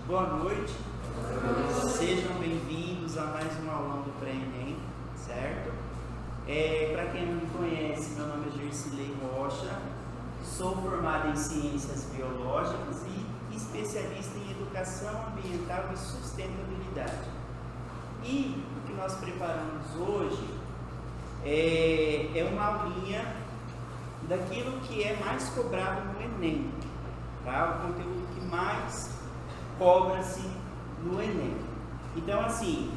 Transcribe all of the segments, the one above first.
Boa noite. Sejam bem-vindos a mais um aulão do Pré-ENEM, certo? Para quem não me conhece, meu nome é Gersilei Rocha, sou formado em Ciências Biológicas e especialista em Educação Ambiental e Sustentabilidade. E o que nós preparamos hoje é uma aulinha daquilo que é mais cobrado no Enem, tá? O conteúdo que mais cobra-se no Enem. Então, assim,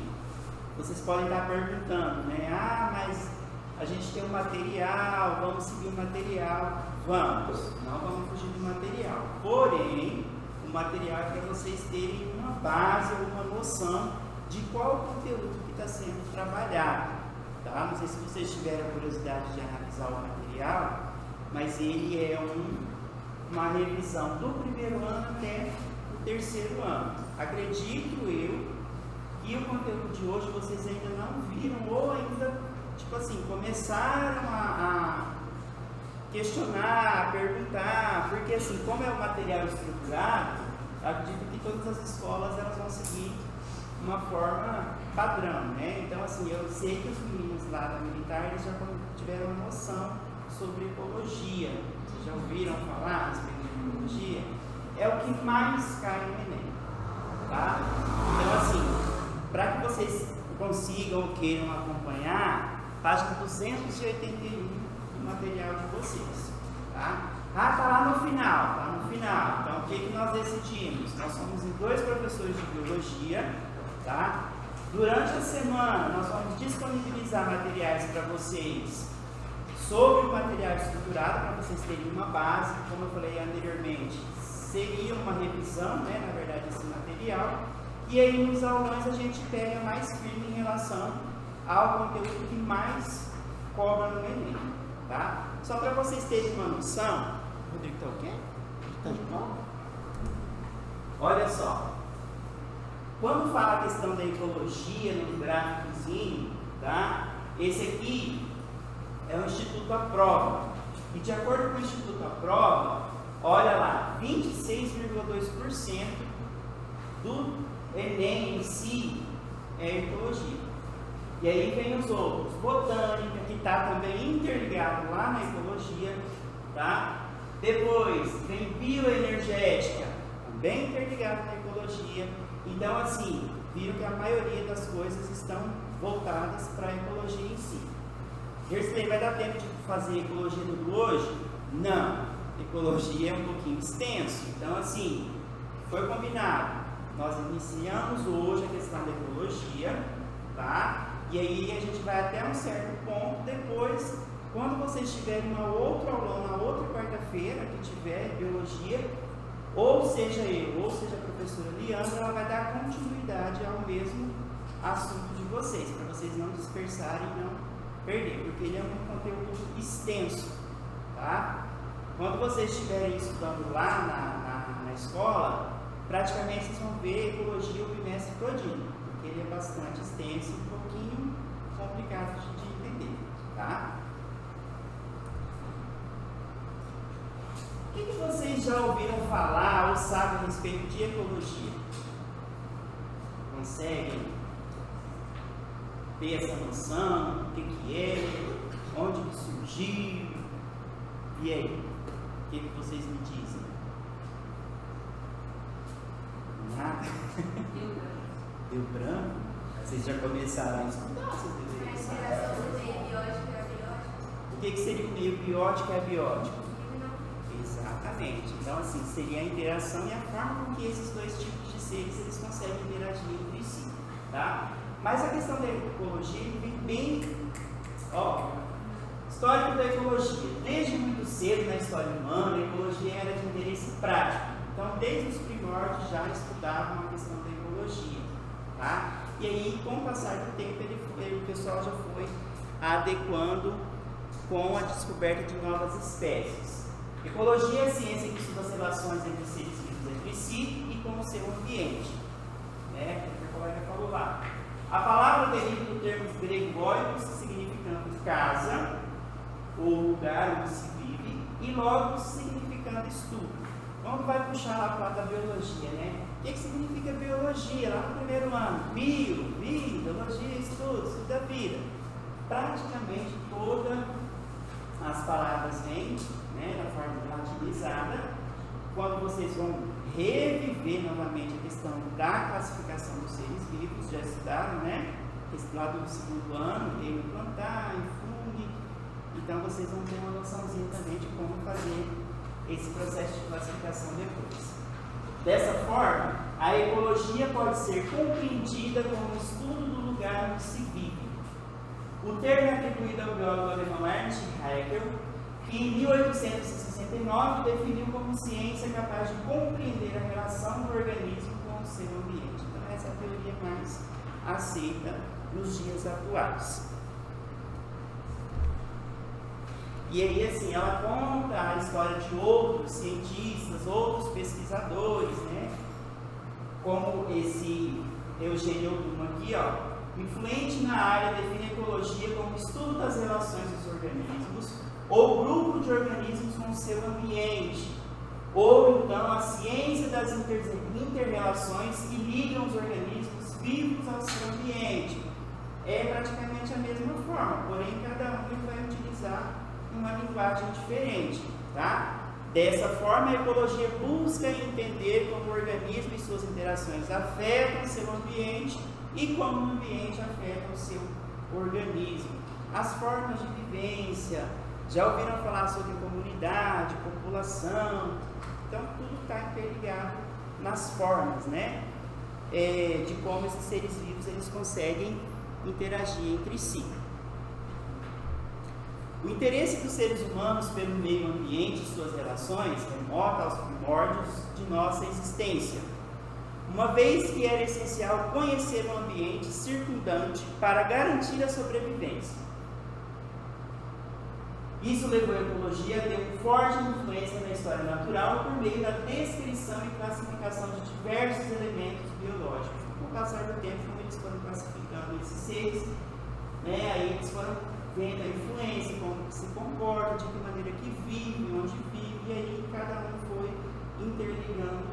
vocês podem estar perguntando, né? Mas a gente tem um material, vamos seguir o material. Vamos, não vamos fugir do material. Porém, o material é para vocês terem uma base, uma noção de qual o conteúdo que está sendo trabalhado, tá? Não sei se vocês tiveram a curiosidade de analisar o material, mas ele é uma revisão do primeiro ano até o terceiro ano. Acredito eu que o conteúdo de hoje vocês ainda não viram ou ainda, tipo assim, começaram a questionar, a perguntar, porque assim, como é um material estruturado, acredito que todas as escolas elas vão seguir uma forma padrão, né? Então assim, eu sei que os meninos lá da militar eles já tiveram uma noção sobre ecologia. Vocês já ouviram falar a respeito de ecologia? É o que mais cai no Enem, tá? Então assim, para que vocês consigam ou queiram acompanhar, página 281 do material de vocês, tá? Tá lá no final, tá no final. Então o que nós decidimos? Nós somos em 2 professores de biologia, tá? Durante a semana nós vamos disponibilizar materiais para vocês sobre o material estruturado, para vocês terem uma base, como eu falei anteriormente, seria uma revisão, né, na verdade, esse material, e aí nos aulões a gente pega mais firme em relação ao conteúdo que mais cobra no Enem, tá? Só para vocês terem uma noção, Rodrigo está o quê? Está de novo? Olha só, quando fala a questão da ecologia no gráficozinho, tá? Esse aqui é o Instituto Aprova, e de acordo com o Instituto Aprova, olha lá, 26,2% do Enem em si é ecologia. E aí vem os outros, botânica, que está também interligado lá na ecologia, tá? Depois vem bioenergética, também interligado na ecologia. Então assim, viram que a maioria das coisas estão voltadas para a ecologia em si. Vai dar tempo de fazer ecologia tudo hoje? Não. Ecologia é um pouquinho extenso. Então, assim, foi combinado. Nós iniciamos hoje a questão da ecologia, tá? E aí a gente vai até um certo ponto. Depois, quando vocês tiverem uma outra aula, na outra quarta-feira, que tiver biologia, ou seja eu, ou seja a professora Leandra, ela vai dar continuidade ao mesmo assunto de vocês, para vocês não dispersarem e não perder, porque ele é um conteúdo extenso, tá? Quando vocês estiverem estudando lá na escola, praticamente vocês vão ver ecologia o bimestre todinho, porque ele é bastante extenso e um pouquinho complicado de entender, tá? O que vocês já ouviram falar ou sabem a respeito de ecologia? Conseguem ter essa noção, o que é, onde que surgiu, e aí, o que vocês me dizem? Nada? Deu branco? Vocês já começaram a estudar, vocês deveriam saber. O que seria o meio biótico e abiótico? Exatamente. Então, assim, seria a interação e a forma com que esses 2 tipos de seres eles conseguem interagir entre si, tá? Mas a questão da ecologia vem bem, histórico da ecologia. Desde muito cedo na história humana, a ecologia era de interesse prático. Então, desde os primórdios já estudavam a questão da ecologia, tá? E aí, com o passar do tempo, o pessoal já foi adequando com a descoberta de novas espécies. Ecologia é a ciência que estuda as relações entre seres vivos entre si e com o seu ambiente, né? Que a colega falou lá. A palavra deriva do termo grego oikos, significando casa, ou lugar onde se vive, e logos, significando estudo. Então vai puxar lá para da biologia, né? O que significa biologia? Lá no primeiro ano, biologia, estudo da vida. Praticamente todas as palavras vêm, né, da forma latinizada. Quando vocês vão reviver novamente a questão da classificação dos seres vivos, já estudaram, né? Lá do segundo ano, reino plantar, fungo. Então vocês vão ter uma noçãozinha também de como fazer esse processo de classificação depois. Dessa forma, a ecologia pode ser compreendida como o estudo do lugar onde se vive. O termo é atribuído ao biólogo alemão Ernst Haeckel, que em 1869 definiu como ciência capaz de compreender a relação do organismo com o seu ambiente. Então essa é a teoria mais aceita nos dias atuais. E aí, assim, ela conta a história de outros cientistas, outros pesquisadores, né? Como esse Eugênio Oldham aqui, ó. Influente na área, define a ecologia como estudo das relações dos organismos, ou grupo de organismos com o seu ambiente, ou então a ciência das inter-relações que ligam os organismos vivos ao seu ambiente. É praticamente a mesma forma, porém cada um vai utilizar uma linguagem diferente, tá? Dessa forma, a ecologia busca entender como o organismo e suas interações afetam o seu ambiente e como o ambiente afeta o seu organismo. As formas de vivência, já ouviram falar sobre comunidade, população, então tudo está interligado nas formas, né? De como esses seres vivos eles conseguem interagir entre si. O interesse dos seres humanos pelo meio ambiente e suas relações remonta aos primórdios de nossa existência, uma vez que era essencial conhecer o ambiente circundante para garantir a sobrevivência. Isso levou a ecologia a ter uma forte influência na história natural por meio da descrição e classificação de diversos elementos biológicos. Com o passar do tempo, como eles foram classificando esses seres, né, aí eles foram vendo a influência, como se comporta, de que maneira que vive, onde vive, e aí cada um foi interligando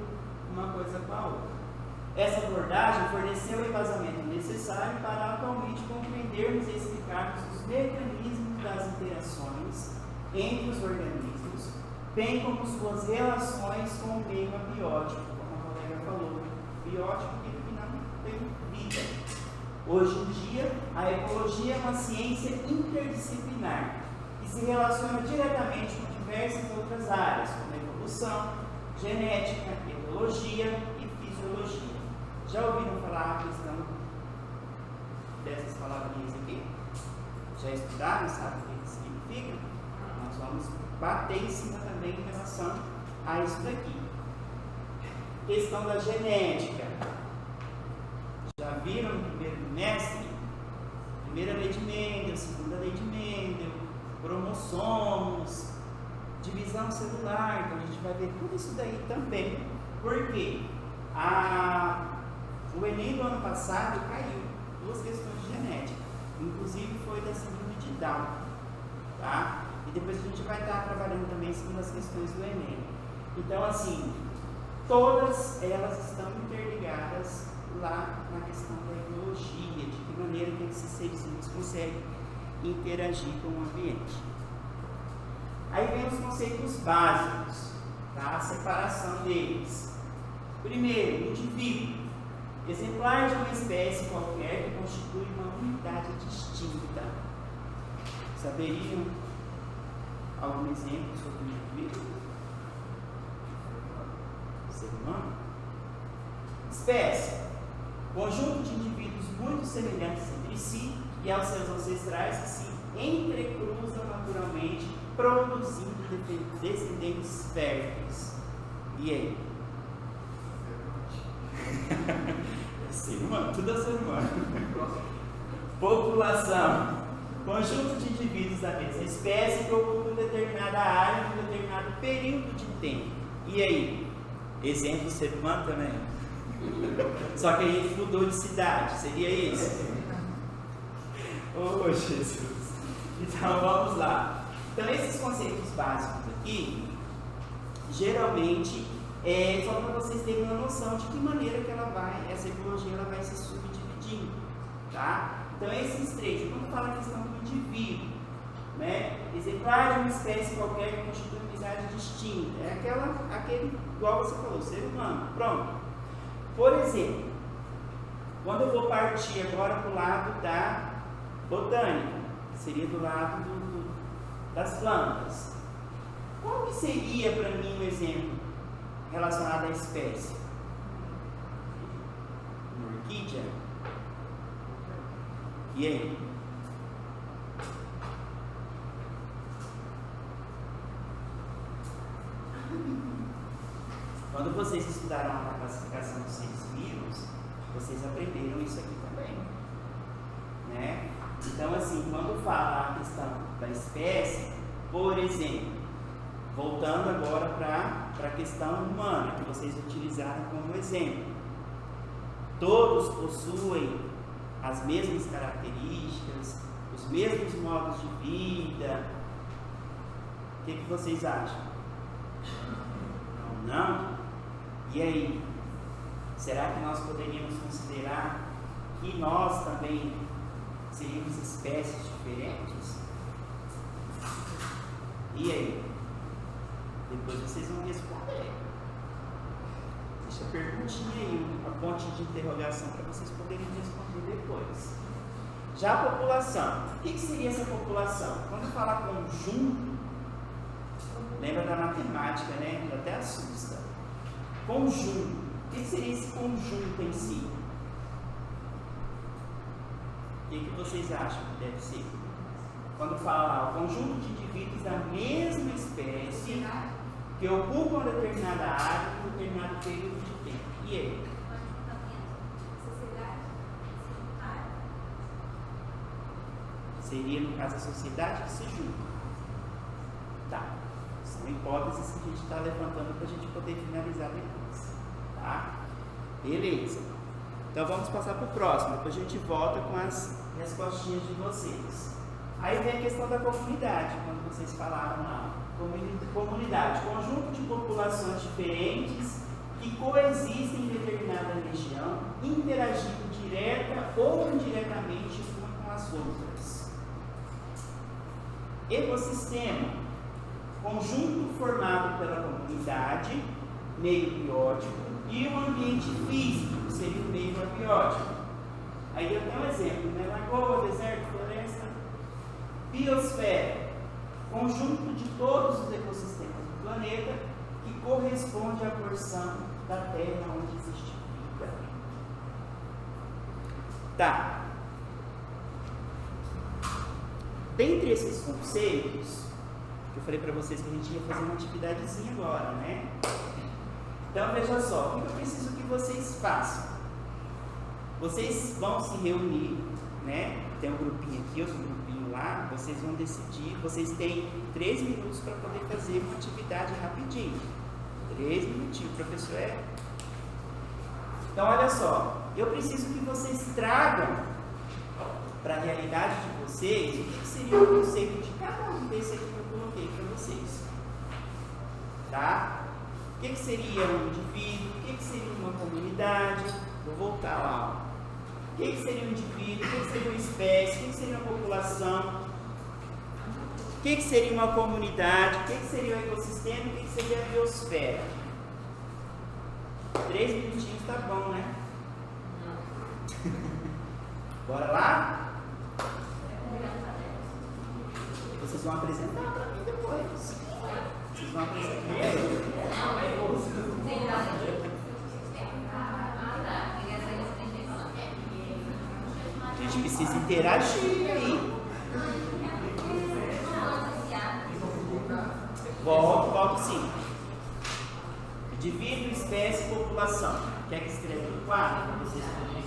uma coisa com a outra. Essa abordagem forneceu o embasamento necessário para atualmente compreendermos e explicarmos os mecanismos das interações entre os organismos, bem como suas relações com o meio abiótico, como a colega falou, biótico que não tem vida. Hoje em dia, a ecologia é uma ciência interdisciplinar que se relaciona diretamente com diversas outras áreas, como evolução, genética, etologia e fisiologia. Já ouviram falar a questão dessas palavrinhas aqui? Já estudaram? Sabe o que significa? Nós vamos bater em cima também em relação a isso daqui. Questão da genética. Já viram no primeiro trimestre? Primeira lei de Mendel, segunda lei de Mendel, cromossomos, divisão celular. Então a gente vai ver tudo isso daí também. Por quê? O Enem do ano passado caiu duas questões de genética, inclusive foi da síndrome de Down, tá? E depois a gente vai estar trabalhando também em cima das questões do Enem. Então, assim, todas elas estão interligadas lá na questão da ecologia, de que maneira que esses seres vivos conseguem interagir com o ambiente. Aí vem os conceitos básicos, tá? A separação deles. Primeiro, indivíduo. Exemplar de uma espécie qualquer que constitui uma unidade distinta. Saberiam algum exemplo sobre o indivíduo? Ser humano? Espécie. Conjunto de indivíduos muito semelhantes entre si e aos seus ancestrais que se entrecruzam naturalmente, produzindo descendentes férteis. E aí? Ser humano, tudo é ser humano. População. Conjunto de indivíduos da mesma espécie que ocupam determinada área em um determinado período de tempo. E aí? Exemplo, ser humano também? Só que a gente mudou de cidade, seria isso? Oh, Jesus! Então vamos lá. Então esses conceitos básicos aqui, geralmente Só para vocês terem uma noção de que maneira que essa ecologia ela vai se subdividindo, tá? Então esses três, quando fala a questão do indivíduo, né? Exemplar de uma espécie qualquer que constitui uma unidade distinta, aquele, igual você falou, ser humano, pronto. Por exemplo, quando eu vou partir agora para o lado da botânica, que seria do lado das plantas, qual que seria para mim um exemplo relacionado à espécie? Uma orquídea? E aí? Quando vocês estudaram a classificação dos seres vivos, vocês aprenderam isso aqui também, né? Então, assim, quando fala a questão da espécie, por exemplo, voltando agora para a questão humana, que vocês utilizaram como exemplo, todos possuem as mesmas características, os mesmos modos de vida. O que vocês acham? Não? E aí? Será que nós poderíamos considerar que nós também seríamos espécies diferentes? E aí? Depois vocês vão responder. Deixa a perguntinha aí, uma ponte de interrogação para vocês poderem responder depois. Já a população. O que seria essa população? Quando fala conjunto, lembra da matemática, né? Até assusta. Conjunto. O que seria esse conjunto em si? O que vocês acham que deve ser? Quando fala lá, o conjunto de indivíduos da mesma espécie que ocupam determinada área em um determinado período de tempo. E aí? Seria, no caso, a sociedade que se junta. Tá. São hipóteses que a gente está levantando para a gente poder finalizar depois. Tá? Beleza. Então vamos passar para o próximo. Depois a gente volta com as respostinhas de vocês. Aí vem a questão da comunidade, quando vocês falaram lá. Comunidade, conjunto de populações diferentes que coexistem em determinada região, interagindo direta ou indiretamente uma com as outras. Ecossistema, conjunto formado pela comunidade, meio biótico e o ambiente físico, que seria o meio abiótico. Aí eu tenho um exemplo, né? Lagoa, deserto, floresta. Biosfera, conjunto de todos os ecossistemas do planeta que corresponde à porção da Terra onde existe vida. Tá. Dentre esses conceitos, eu falei para vocês que a gente ia fazer uma atividadezinha agora, né? Então veja só, o que eu preciso que vocês façam? Vocês vão se reunir, né? Tem um grupinho aqui, outro grupinho lá, vocês vão decidir, vocês têm 3 minutos para poder fazer uma atividade rapidinho. 3 minutinhos, professor é? Então olha só, eu preciso que vocês tragam para a realidade de vocês o que seria o conceito de cada um desse aqui que eu coloquei para vocês. Tá? O que seria um indivíduo, o que seria uma comunidade, vou voltar lá, ó. O que seria um indivíduo, o que seria uma espécie, o que seria uma população, o que seria uma comunidade, o que seria um ecossistema, o que seria a biosfera. 3 minutinhos tá bom, né? Bora lá? Vocês vão apresentar para mim depois. Vocês vão apresentar. A gente precisa interagir aí. Volto sim. Indivíduo, espécie, população. Quer que escreva no quadro? Para vocês poderem.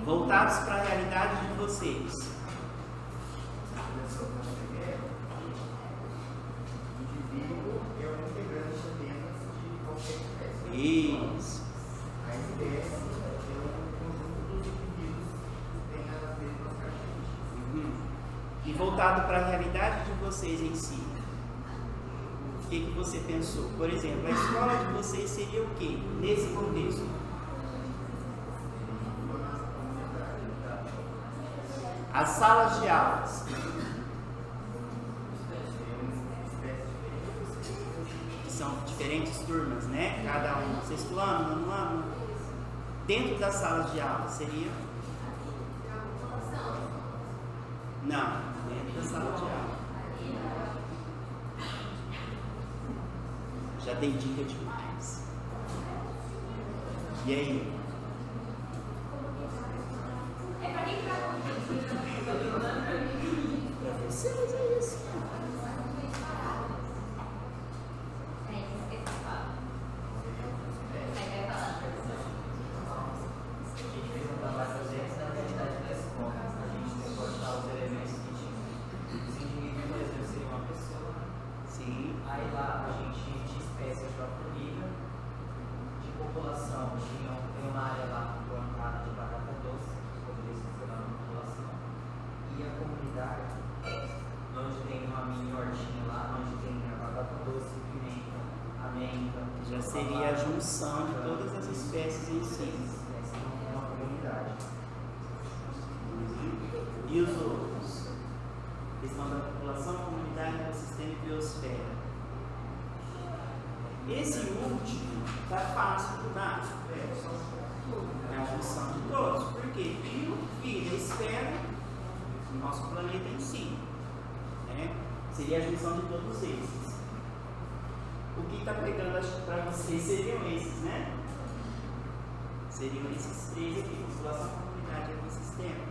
voltados para a realidade de vocês. Isso. A espécie é um conjunto dos indivíduos que tem as mesmas características. E voltado para a realidade de vocês em si. O que você pensou? Por exemplo, a escola de vocês seria o quê? Nesse contexto? As salas de aulas. São diferentes turmas, né? Cada um, sexto ano, nono ano. Dentro das salas de aula seria? Não, dentro da sala de aula. Já dei dica demais. E aí? Para vocês é isso. Aí lá a gente tinha espécies de formiga, de população, tem uma área lá plantada de batata doce, que poderia se considerar uma população, e a comunidade, onde tem uma mini hortinha lá, onde tem a batata doce, pimenta, a menta. Já seria a junção de todas as espécies em si. Uma comunidade. E os outros? Questão da população, comunidade, ecossistema e biosfera. Esse último está fácil, tá? É a junção de todos. Por quê? Bio, vida, esfera, o nosso planeta em si. Né? Seria a junção de todos esses. O que está pegando para vocês seriam esses, né? Seriam esses três aqui: população, comunidade e ecossistema.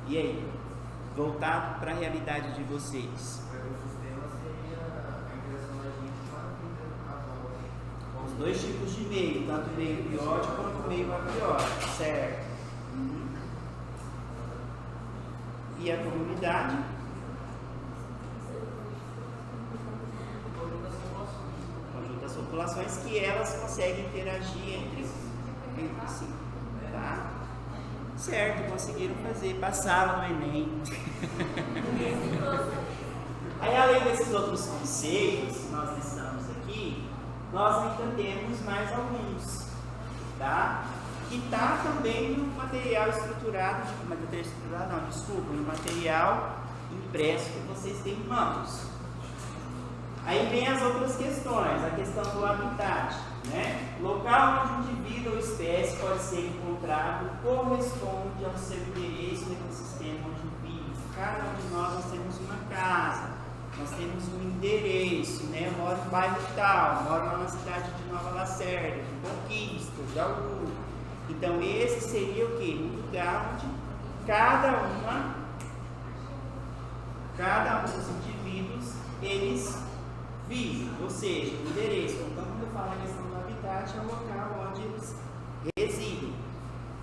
E aí? Voltado para a realidade de vocês. O ecossistema seria a interação da gente com a vida à volta. Os dois tipos de meio, tanto o meio biótico quanto o meio abiótico, certo? E a comunidade? Conjunto das populações que elas conseguem interagir entre si, tá? Certo, conseguiram fazer, passaram no Enem. Aí, além desses outros conceitos que nós listamos aqui, nós ainda temos mais alguns, tá? Que está também no material estruturado, no material impresso que vocês têm em mãos. Aí vem as outras questões, a questão do habitat, né? Local onde um indivíduo ou espécie pode ser encontrado corresponde ao seu interesse no ecossistema onde vive. Cada um de nós temos uma casa, nós temos um endereço, né? Eu moro no bairro tal, moro lá na cidade de Nova Lacerda, de Conquista, de Augusto. Então esse seria o quê? Um lugar onde cada um dos indivíduos, eles vivem, ou seja, o endereço. Então, quando eu falo a questão do habitat, é o local onde eles residem.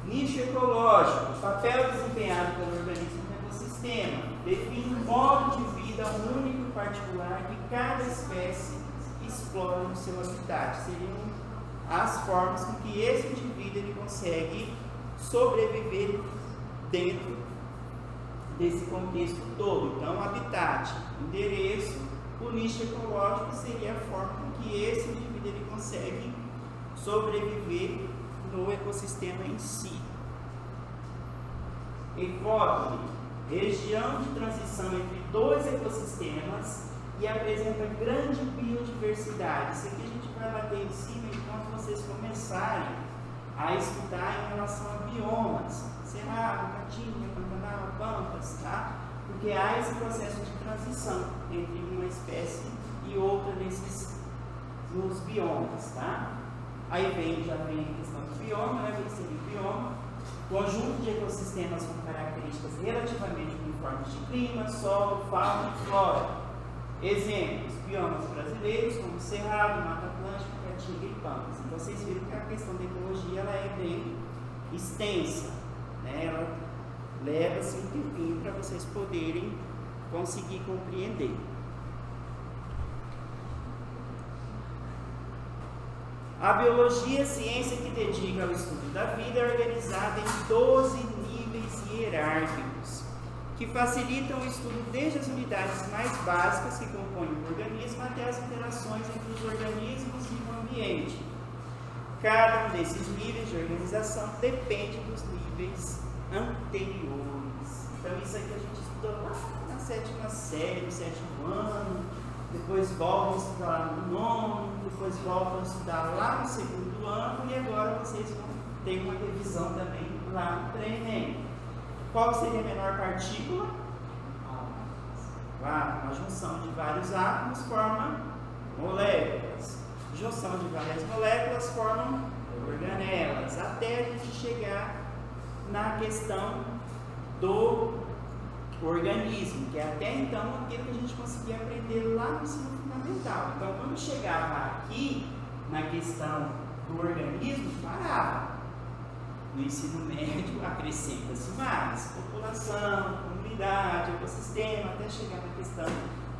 Nicho ecológico, papel desempenhado pelo organismo no ecossistema, define um modo de vida único e particular que cada espécie explora no seu habitat. Seriam as formas com que esse indivíduo ele consegue sobreviver dentro desse contexto todo. Então, habitat, endereço, o nicho ecológico seria a forma com que esse indivíduo ele consegue sobreviver no ecossistema em si. Ecótone, região de transição entre dois ecossistemas e apresenta grande biodiversidade. Isso aqui a gente vai bater em cima enquanto vocês começarem a estudar em relação a biomas, cerrado, caatinga, pantanal, pampas, tá? Porque há esse processo de transição entre uma espécie e outra nos biomas, tá? Aí já vem a questão do bioma, né? O que seria o bioma? Conjunto de ecossistemas com características relativamente uniformes de clima, solo, fauna e flora. Exemplos: biomas brasileiros, como Cerrado, Mata Atlântica, Caatinga e Pampas. Então vocês viram que a questão da ecologia ela é bem extensa, né? Ela leva assim, um tempinho para vocês poderem conseguir compreender. A biologia, ciência que dedica ao estudo da vida, é organizada em 12 níveis hierárquicos, que facilitam o estudo desde as unidades mais básicas que compõem o organismo até as interações entre os organismos e o ambiente. Cada um desses níveis de organização depende dos níveis anteriores. Então isso aqui a gente estudou lá na 7ª série, no 7º ano, depois volta a estudar lá no 9º, depois volta a estudar lá no 2º ano, e agora vocês vão ter uma revisão também lá no pré-ENEM. Qual seria a menor partícula? Uma junção de vários átomos forma moléculas. Junção de várias moléculas formam organelas, até a gente chegar na questão do organismo, que é até então aquilo que a gente conseguia aprender lá no ensino fundamental. Então, quando chegava aqui na questão do organismo, parava. No ensino médio, acrescenta-se mais população, comunidade, ecossistema, até chegar na questão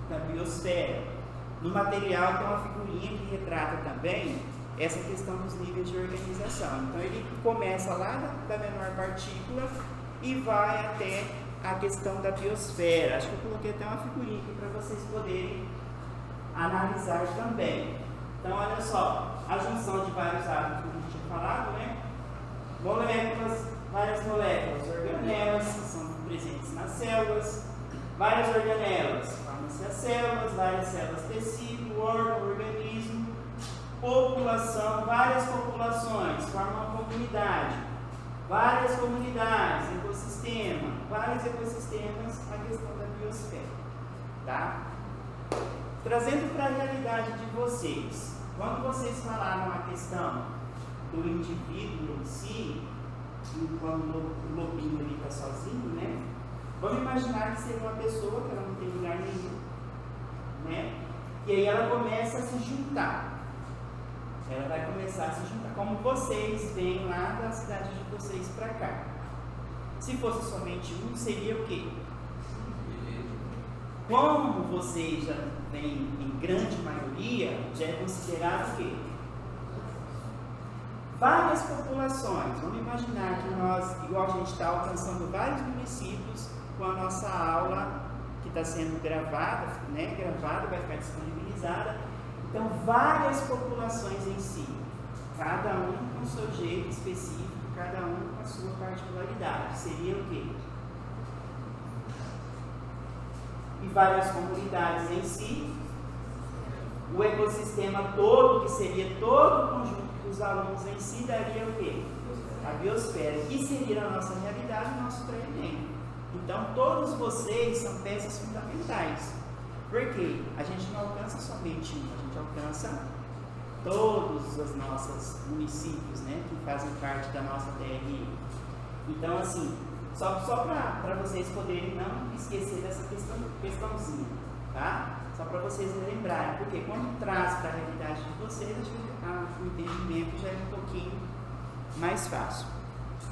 da biosfera. No material tem uma figurinha que retrata também essa questão dos níveis de organização. Então ele começa lá da menor partícula e vai até a questão da biosfera. Acho que eu coloquei até uma figurinha aqui para vocês poderem analisar também. Então olha só, a junção de vários átomos que a gente tinha falado, né? Moléculas, várias moléculas, organelas são presentes nas células, várias organelas, formam-se as células, várias células, tecido, órgão, organismo, população, várias populações, formam uma comunidade, várias comunidades, ecossistema, vários ecossistemas, a questão da biosfera, tá? Trazendo para a realidade de vocês, quando vocês falaram a questão do indivíduo em si, quando o lobinho ali está sozinho, né? Vamos imaginar que seria uma pessoa que ela não tem lugar nenhum, né? E aí ela começa a se juntar. Ela vai começar a se juntar, como vocês vêm lá da cidade de vocês para cá. Se fosse somente um, seria o quê? Como vocês já vêm em grande maioria, já é considerado o quê? Várias populações. Vamos imaginar que nós, igual a gente está alcançando vários municípios com a nossa aula que está sendo gravada, né? Gravada, vai ficar disponibilizada. Então, várias populações em si, cada um com o seu jeito específico, cada um com a sua particularidade. Seria o quê? E várias comunidades em si, o ecossistema todo, que seria todo o conjunto dos alunos em si, daria o quê? A biosfera, que seria na nossa realidade o nosso pré-ENEM. Então, todos vocês são peças fundamentais. Porque a gente não alcança somente um, a gente alcança todos os nossos municípios, né, que fazem parte da nossa TRI. Então, assim, só para vocês poderem não esquecer dessa questãozinha, tá? Só para vocês lembrarem, porque quando traz para a realidade de vocês, o entendimento já é um pouquinho mais fácil.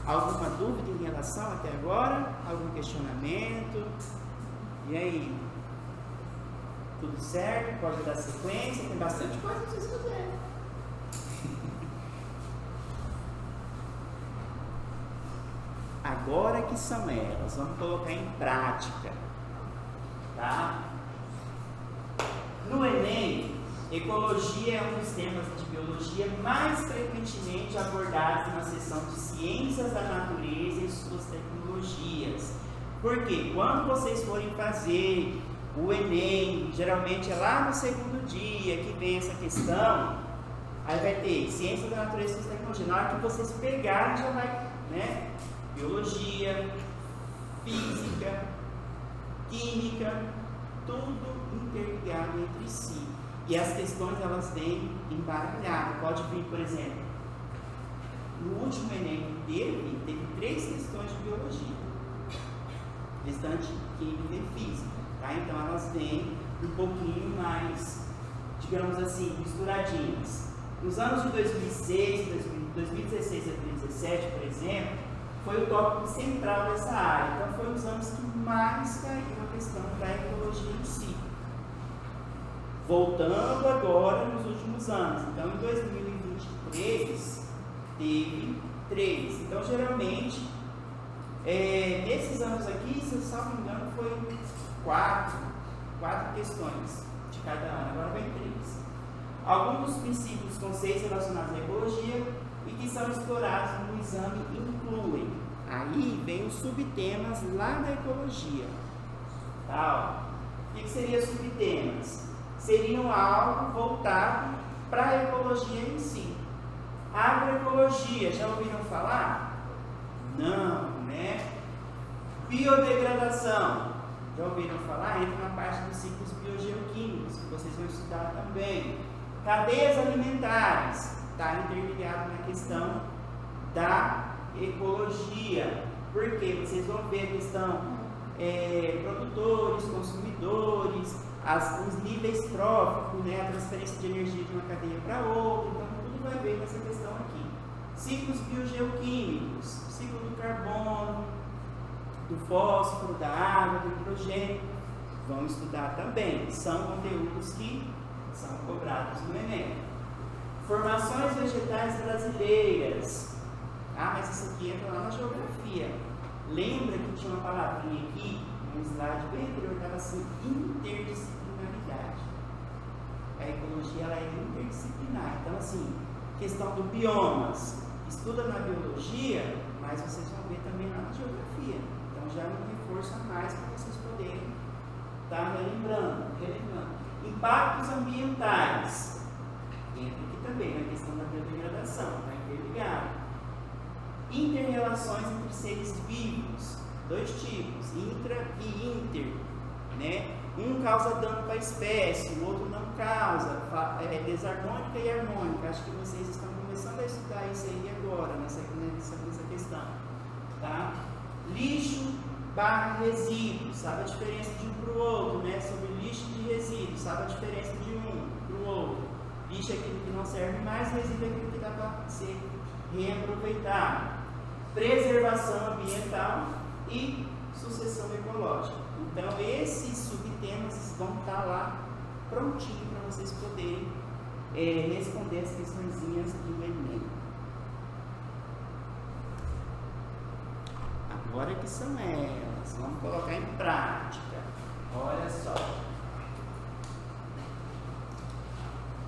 Alguma dúvida em relação até agora? Algum questionamento? E aí? Tudo certo? Pode dar sequência? Tem bastante coisa para vocês fazerem. Agora que são elas, vamos colocar em prática, tá? No ENEM, ecologia é um dos temas de biologia mais frequentemente abordados na seção de ciências da natureza e suas tecnologias. Porque quando vocês forem fazer o ENEM, geralmente é lá no segundo dia que vem essa questão, aí vai ter ciências da natureza e suas tecnologias. Na hora que vocês pegarem, já vai, né? Biologia, física, química, tudo interligado entre si. E as questões, elas vêm embaralhadas. Pode vir, por exemplo, no último ENEM que teve 3 questões de biologia, restante química e física, tá? Então elas vêm um pouquinho mais, digamos assim, misturadinhas. Nos anos de 2006, 2016 e 2017, por exemplo, foi o tópico central dessa área. Então, foi os anos que mais caiu a questão da ecologia em si. Voltando agora nos últimos anos. Então, em 2023, teve 3. Então, geralmente, nesses anos aqui, se eu salvo me engano, foi 4 questões de cada ano. Agora vem 3. Alguns dos princípios, conceitos relacionados à ecologia e que são explorados no exame incluem. Aí vem os subtemas lá da ecologia. Tá, ó. O que seriam subtemas? Seriam algo voltado para a ecologia em si. Agroecologia, já ouviram falar? Não, né? Biodegradação, já ouviram falar? Entra na parte dos ciclos biogeoquímicos, que vocês vão estudar também. Cadeias alimentares, está interligado na questão da ecologia. Porque vocês vão ver a questão produtores, consumidores, os níveis tróficos, né, a transferência de energia de uma cadeia para outra. Então, tudo vai ver nessa questão aqui. Ciclos biogeoquímicos, ciclo do carbono, do fósforo, da água, do hidrogênio, vão estudar também. São conteúdos que são cobrados no Enem. Formações vegetais brasileiras. Ah, mas isso aqui entra lá na geografia. Lembra que tinha uma palavrinha aqui, no slide bem anterior, estava assim, interdisciplinaridade. A ecologia ela é interdisciplinar. Então, assim, questão do biomas, estuda na biologia, mas vocês vão ver também lá na geografia. Então, já é um reforço a mais para vocês poderem estar relembrando. Impactos ambientais. Entra aqui também na questão da biodegradação, está interligado. Interrelações entre seres vivos, 2 tipos, intra e inter, né? Um causa dano para a espécie, o outro não causa, desarmônica e harmônica. Acho que vocês estão começando a estudar isso aí agora, nessa questão, tá? Lixo / resíduo, sabe a diferença de um para o outro, né? Sobre lixo e resíduo, sabe a diferença de um para o outro. Lixo é aquilo que não serve mais, resíduo é aquilo que dá para ser reaproveitado. Preservação ambiental e sucessão ecológica. Então, esses subtemas vão estar lá prontinho para vocês poderem responder as questõezinhas do Enem. Agora que são elas, vamos colocar em prática. Olha só.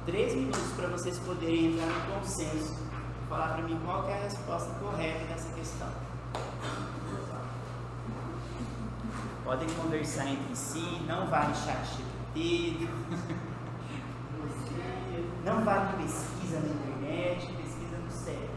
3 minutos para vocês poderem entrar no consenso. Falar para mim qual que é a resposta correta dessa questão. Podem conversar entre si, não vale chat GPT, não vale pesquisa na internet, pesquisa no CEP.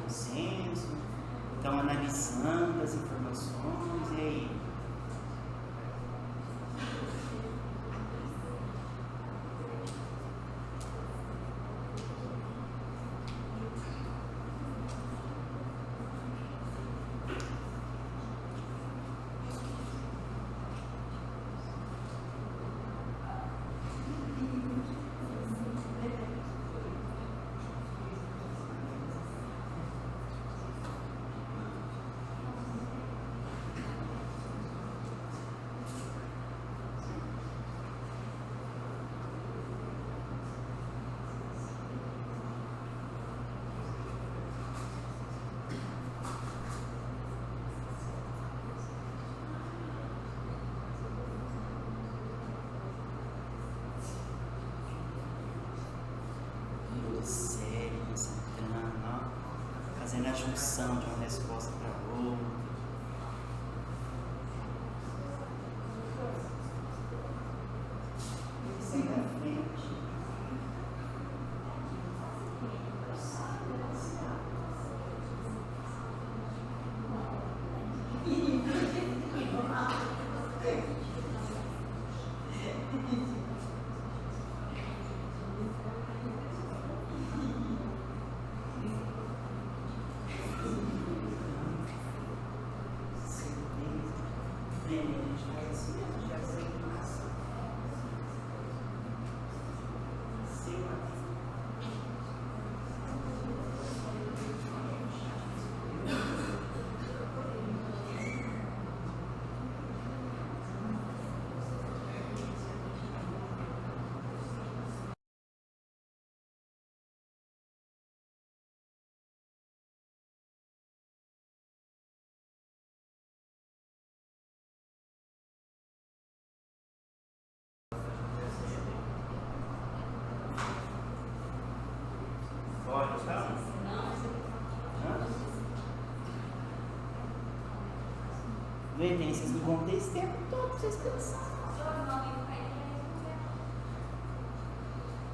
Consenso, estão analisando as informações, e aí? fazendo a junção de uma resposta para outra. Sai da frente. Pode, tá? Neném, vocês não vão ter esse tempo todo pra vocês pensarem.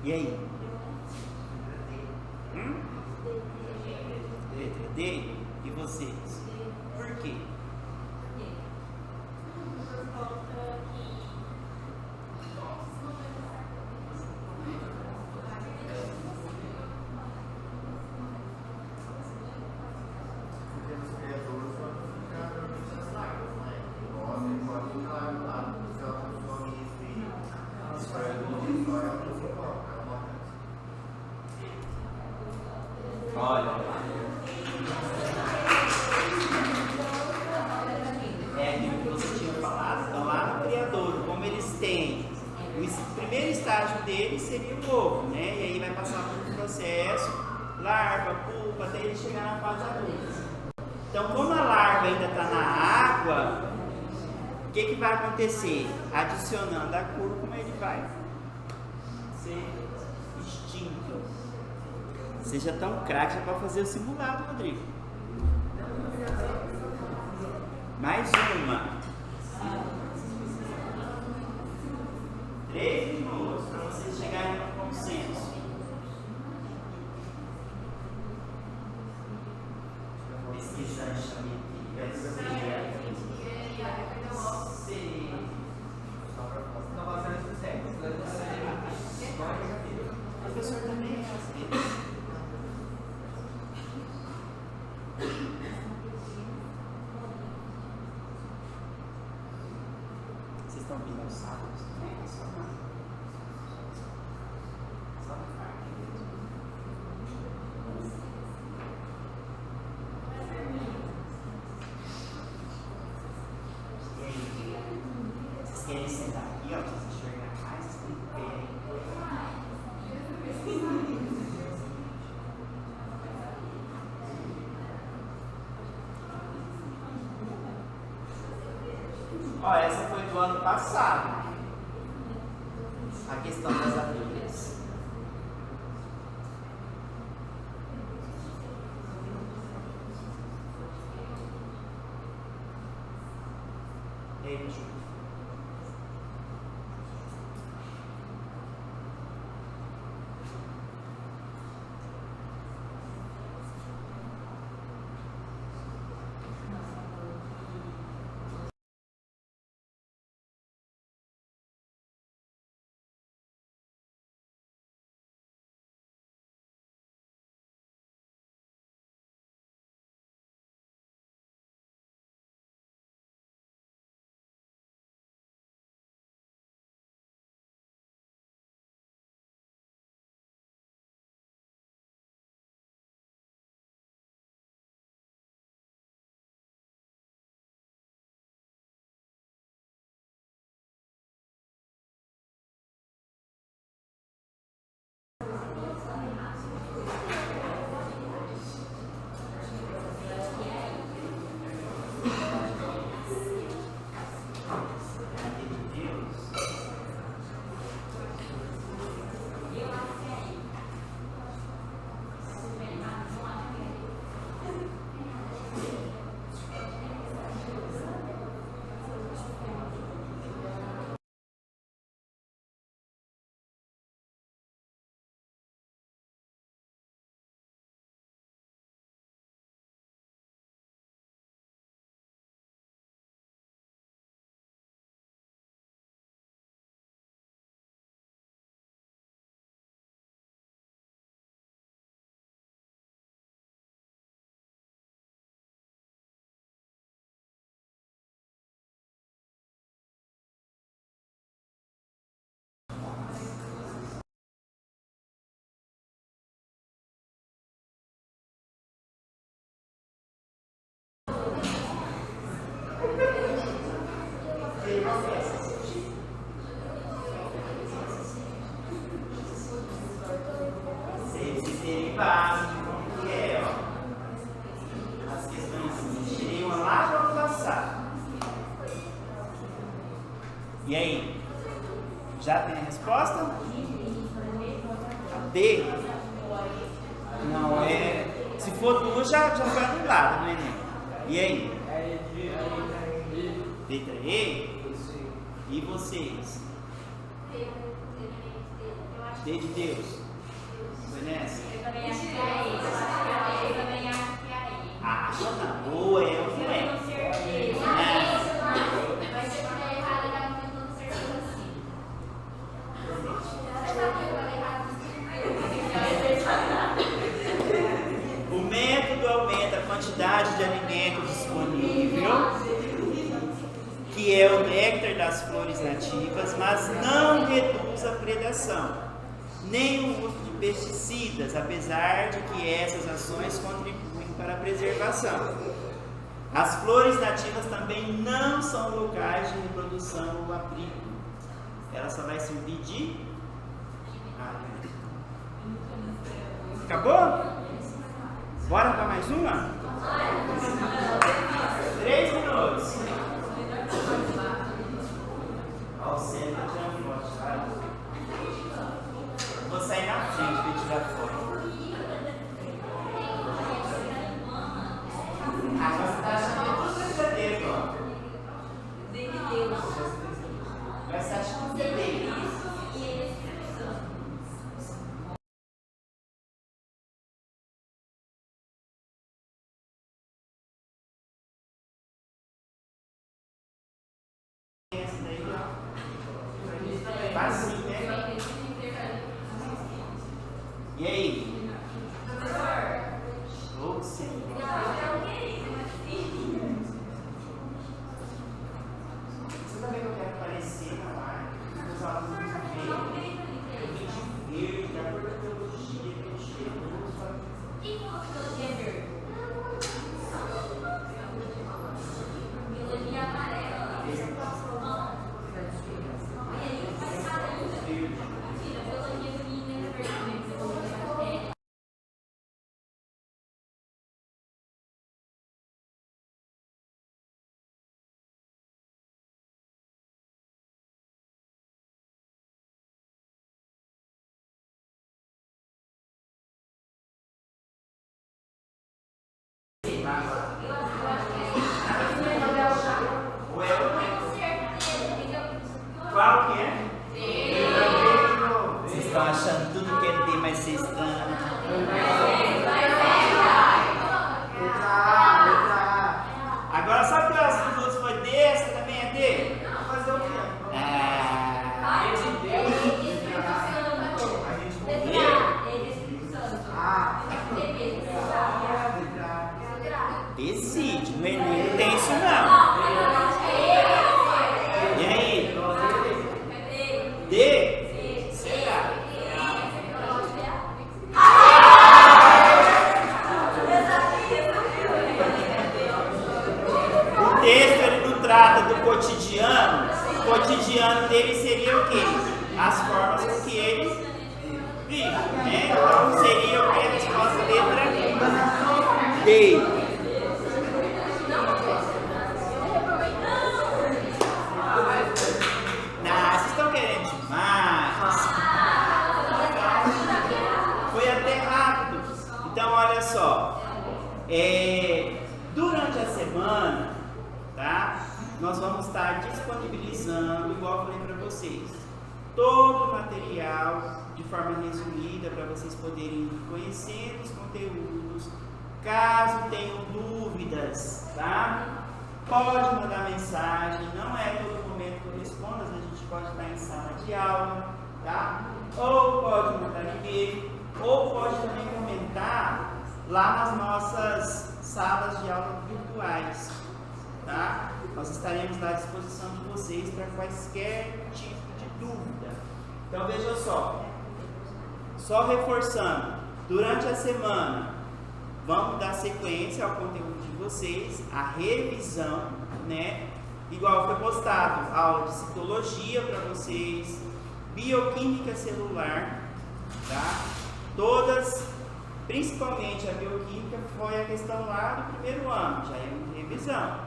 E aí? Letra D? E vocês? Por quê? Porque os criadores vão ficar durante as lágrimas, né? Nós, ele pode ficar lá, se ela transforma isso e escreve uma história, ela não coloca, ela bota. Olha. É aquilo que você tinha falado. Então, lá no criador, como eles têm, o primeiro estágio deles seria o ovo, né? E aí vai passar por um processo, larva, pupa, até ele chegar na fase adulta. Então, como a larva ainda está na água, o que vai acontecer? Adicionando a cúrcuma, ele vai ser extinto. Seja tão craque já para fazer o simulado, Rodrigo. Mais uma. 3 minutos para vocês chegarem no consenso. Pesquisar chame aqui. Professor também é às vezes. Vocês estão vindo aos sábados? É, só na parte mesmo. E aí, vocês querem sentar aqui, ó, pra vocês enxergarem mais, vocês têm que ver. Ó, essa foi do ano passado. A questão das abelhas. E aí, Ju? Vocês terem base de como que é, ó. As questões tirei uma lá para passar. E aí? Já tem a resposta? A D? Não é. Se for duas, já foi anulada no Enem. E aí? Letra E? E vocês? D de Deus. Foi nessa? Acha não. Ou é ou não é. O método aumenta a quantidade de alimento disponível, que é o néctar das flores nativas, mas não reduz a predação, nem o uso de pesticidas, apesar de que essas ações contribuem para a preservação. As flores nativas também não são locais de reprodução ou abrigo. Ela só vai servir de... Acabou? Bora para mais uma? 3 minutos. Ó, o centro tirando foto, tá? Vou sair na frente para tirar foto. Agora você tá achando que é tudo verdadeiro, ó. Agora você acha que é verdadeiro. Assim, né? E aí? Ou sim. Você tá vendo que eu quero aparecer na live? Os alunos veem. Eu vim de verde, da cor da teologia, que eu chego. Quem falou que teologia é verde? Teologia amarela. Qual que é? Vocês estão achando tudo que é D, mas vocês estão... Agora sabe que as dos outros foi D, essa também é D? Fazer o quê? Decide, no Enem não tem isso não. E aí? D? Será? O texto ele não trata do cotidiano. O cotidiano dele seria o quê? As formas com que ele vive, né? Então seria o que? A resposta letra D. Vocês estão querendo demais. Foi até rápido. Então, olha só. Durante a semana, tá? Nós vamos estar disponibilizando, igual eu falei para vocês, todo o material de forma resumida para vocês poderem ir conhecendo os conteúdos. Caso tenham dúvidas, tá? Pode mandar mensagem, não é todo momento que eu respondo, às vezes a gente pode estar em sala de aula, tá? Ou pode mandar e-mail, ou pode também comentar lá nas nossas salas de aula virtuais, tá? Nós estaremos à disposição de vocês para quaisquer tipo de dúvida. Então veja só reforçando, durante a semana vamos dar sequência ao conteúdo de vocês, a revisão, né? igual foi postado, aula de citologia para vocês, bioquímica celular, tá? Todas, principalmente a bioquímica, foi a questão lá do primeiro ano, já é uma revisão.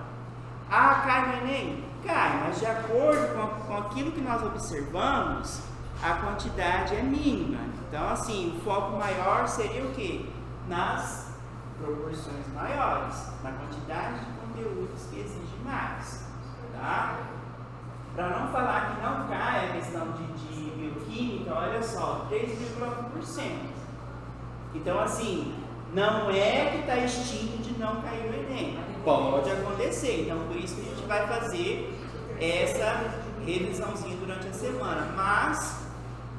Ah, cai no Enem? Cai, mas de acordo com aquilo que nós observamos, a quantidade é mínima. Então, assim, o foco maior seria o quê? Nas proporções maiores, na quantidade de conteúdos que exige mais, tá? Para não falar que não cai a questão de bioquímica, olha só, 3,9%. Então, assim, não é que está extinto de não cair o Enem. Pode acontecer. Então, por isso que a gente vai fazer essa revisãozinha durante a semana. Mas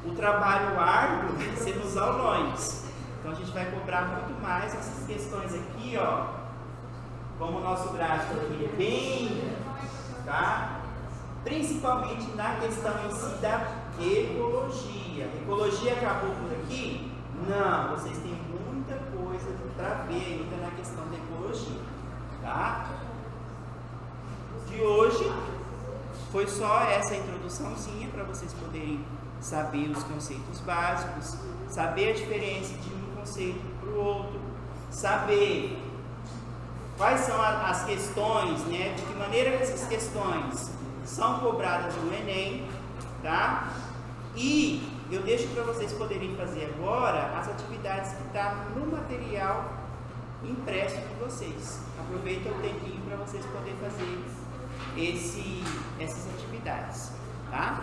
o trabalho árduo vai ser nos aulões. Então, a gente vai cobrar muito mais essas questões aqui, ó. Como o nosso gráfico aqui é bem, tá? Principalmente na questão em si da ecologia. Ecologia acabou por aqui? Não, vocês têm muita coisa para ver ainda na questão da ecologia, tá? De hoje foi só essa introduçãozinha para vocês poderem saber os conceitos básicos, saber a diferença de um conceito para o outro, saber quais são as questões, né? De que maneira que essas questões são cobradas no Enem, tá? E eu deixo para vocês poderem fazer agora as atividades que estão no material impresso de vocês. Aproveita o tempinho para vocês poderem fazer essas atividades, tá?